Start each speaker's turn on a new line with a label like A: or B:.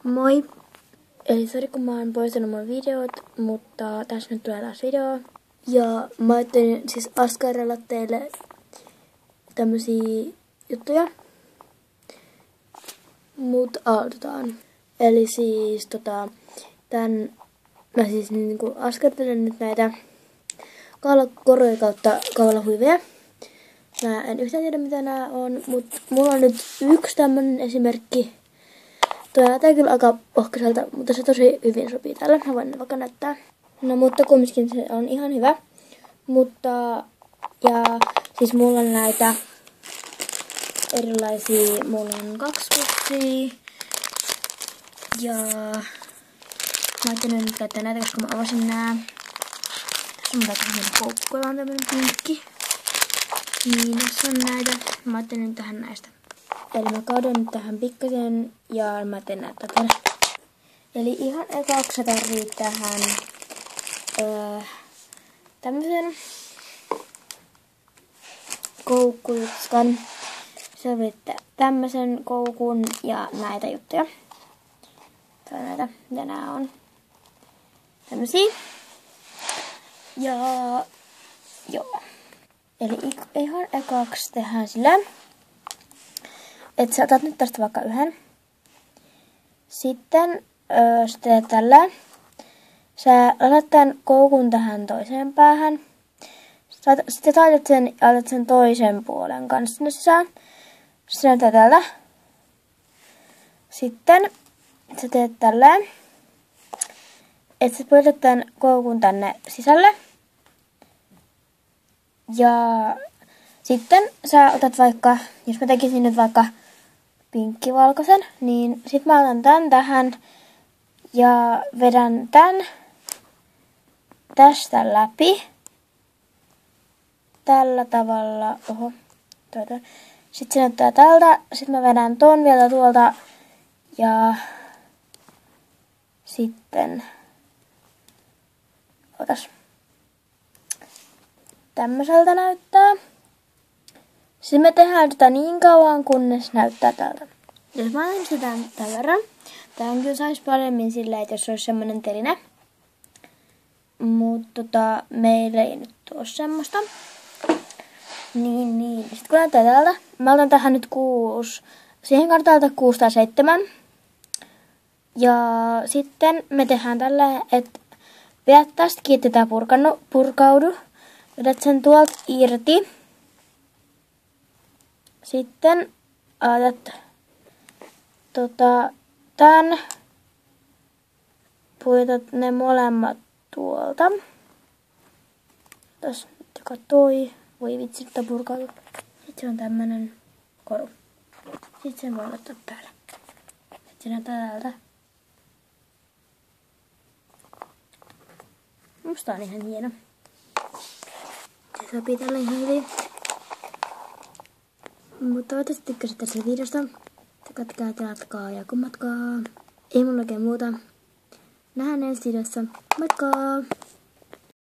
A: Moi! Eli sori kun mä oon poistanut mun videot, mutta tässä nyt tulee taas video. Ja mä ajattelin siis askarrella teille tämmösiä juttuja. Mut aloitetaan. Eli siis mä siis niinku askartelen nyt näitä kaulakoroja kautta kaulahuiveja. Mä en yhtään tiedä mitä nää on, mut mulla on nyt yksi tämmönen esimerkki. Tuo näyttää kyllä aika ohkaiselta, mutta se tosi hyvin sopii tälle. Mä voin vaikka näyttää. No mutta kumminkin se on ihan hyvä. Mutta, ja siis mulla on näitä erilaisia, mulla on 2 pussia. Ja mä ajattelin nyt käyttää näitä, koska mä avasin nää. Tässä on tämmönen koukku, jolla on tämmönen pinkki. Niin, tässä on näitä. Mä ajattelin nyt tähän näistä. Eli mä kaadon nyt tähän pikkasen ja mä teen näyttää tälle. Eli ihan ekaksi sä tarvii tähän tämmösen koukkujutskan. Sä tarvitsette tämmösen koukun ja näitä juttuja. Tai näitä, mitä nää on. Tämmösiä. Ja joo. Eli ihan ekaksi tehdään sillä. Että sä otat nyt tästä vaikka yhden. Sitten sä teet tällä. Sä laitat tämän koukun tähän toiseen päähän. Sitten laitat sen ja laitat sen toisen puolen kanssa sinne sisään. Sitten näyttää tältä. Sitten sä teet tällä. Että sä pudotat tämän koukun tänne sisälle. Ja sitten sä otat vaikka, jos mä tekisin nyt vaikka pinkkivalkoisen, niin sit mä otan tän tähän ja vedän tän tästä läpi. Tällä tavalla. Oho. Sitten se näyttää tältä. Sitten mä vedän ton vielä tuolta. Ja sitten otas. Tämmöseltä näyttää. Sitten me tehdään tätä niin kauan, kunnes näyttää tältä. Jos mä laitan sitä tämän verran. Tän kyllä sais paremmin sillä, että jos olisi semmonen teline. Mutta meillä ei nyt oo semmoista. Niin. Sitten kun näyttää tältä. Mä otan tähän nyt 6. Siihen kannattaa 6 tai 7. Ja sitten me tehdään tällä, että vedät tästä kiinni tää purkaudu. Vedät sen tuolta irti. Sitten ajatat tän. Puitat ne molemmat tuolta. Tässä joka toi. Voi vitsi, että purkaudu. Sitten se on tämmönen koru. Sitten sen voi laittaa päälle. Sitten se näyttää täältä. Musta on ihan hieno. Se sopii tälle ihan hyvin. Mutta toivottavasti tykkäsit tästä videosta. Tykätkää, tilatkaa ja kummatkaa. Ei mulla oikein muuta. Nähdään ensi videossa. Moikka!